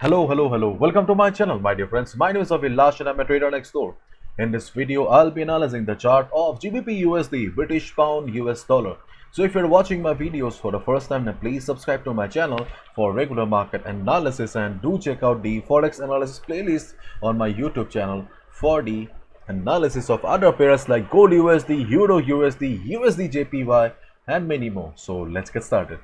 Hello. Welcome to my channel, my dear friends. My name is Avilash and I'm a trader next door. In this video, I'll be analyzing the chart of GBP USD, British Pound US Dollar. So if you're watching my videos for the first time, then please subscribe to my channel for regular market analysis and do check out the Forex analysis playlist on my YouTube channel for the analysis of other pairs like Gold USD, Euro USD, USD JPY and many more. So let's get started.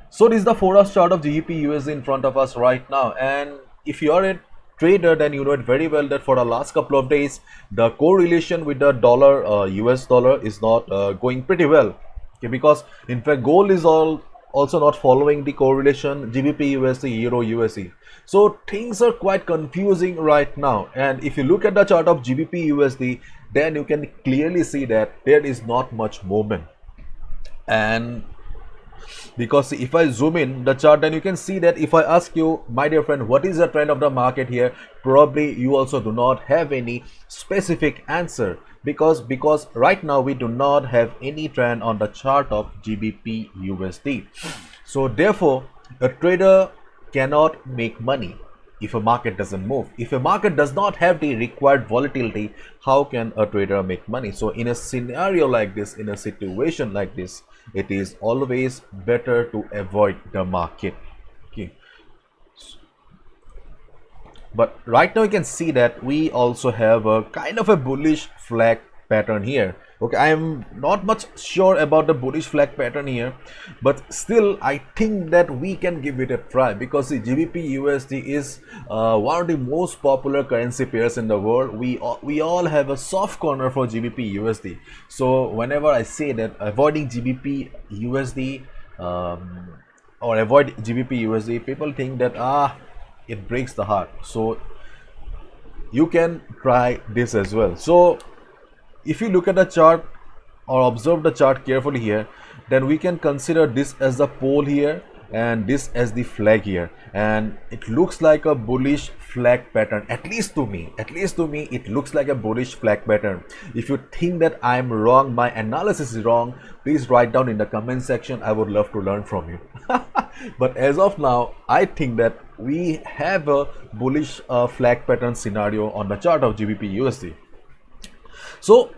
So this is the 4 hour chart of GBP USD in front of us right now, and if you are a trader, then you know it very well that for the last couple of days the correlation with the dollar US dollar is not going pretty well. Okay, because in fact gold is also not following the correlation GBP USD, Euro USD. So things are quite confusing right now, and if you look at the chart of GBP USD, then you can clearly see that there is not much movement. And because if I zoom in the chart, then you can see that if I ask you, my dear friend, what is the trend of the market here, probably you also do not have any specific answer, because right now we do not have any trend on the chart of GBP USD. So therefore a trader cannot make money if a market doesn't move. If a market does not have the required volatility, how can a trader make money? So in a scenario like this, in a situation like this, it is always better to avoid the market. Okay, but right now you can see that we also have a kind of a bullish flag pattern here. Okay, I am not much sure about the bullish flag pattern here, but still I think that we can give it a try, because the GBP USD is one of the most popular currency pairs in the world. We all have a soft corner for GBP USD. So whenever I say that avoiding GBP USD or avoid GBP USD, people think that it breaks the heart. So you can try this as well. So if you look at the chart or observe the chart carefully here, then we can consider this as the pole here and this as the flag here, and it looks like a bullish flag pattern. At least to me it looks like a bullish flag pattern. If you think that I am wrong, my analysis is wrong, please write down in the comment section. I would love to learn from you. But as of now, I think that we have a bullish flag pattern scenario on the chart of GBP USD. So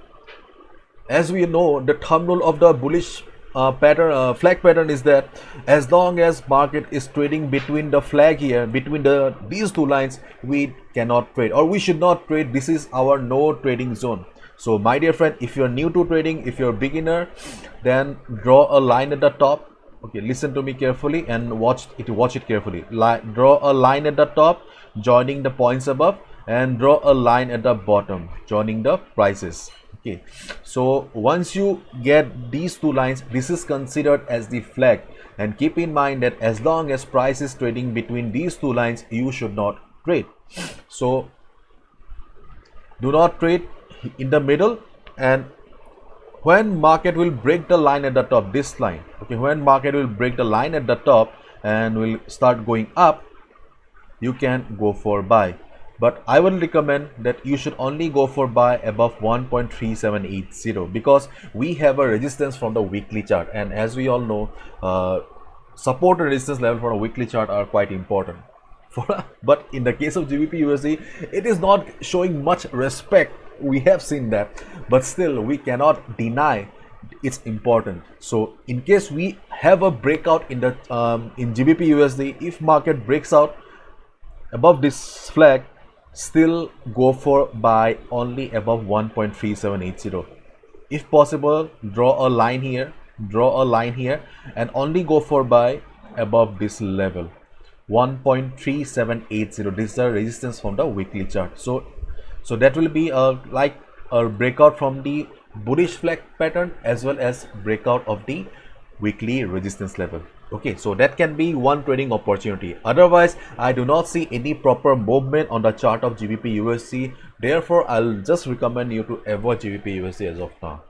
as we know, the thumbnail of the bullish flag pattern is that as long as market is trading between the flag here, between these two lines, we cannot trade, or we should not trade. This is our no trading zone. So my dear friend, if you're new to trading, if you're a beginner, then draw a line at the top. Okay, listen to me carefully and watch it carefully. Draw a line at the top joining the points above, and draw a line at the bottom joining the prices. Okay, so once you get these two lines, this is considered as the flag, and keep in mind that as long as price is trading between these two lines, you should not trade. So do not trade in the middle, and when market will break the line at the top, this line, okay, when market will break the line at the top and will start going up, you can go for buy. But I will recommend that you should only go for buy above 1.3780, because we have a resistance from the weekly chart, and as we all know, support and resistance level for a weekly chart are quite important. But in the case of GBP USD, it is not showing much respect. We have seen that, but still we cannot deny it's important. So in case we have a breakout in the in GBP USD, if market breaks out above this flag, still go for buy only above 1.3780. If possible, draw a line here, and only go for buy above this level 1.3780. this is the resistance from the weekly chart. So that will be like a breakout from the bullish flag pattern as well as breakout of the weekly resistance level. Okay, so that can be one trading opportunity. Otherwise, I do not see any proper movement on the chart of GBP USD. Therefore, I'll just recommend you to avoid GBP USD as of now.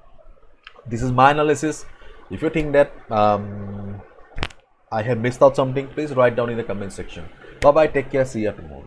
This is my analysis. If you think that I have missed out something, please write down in the comment section. Bye bye, take care, see you tomorrow.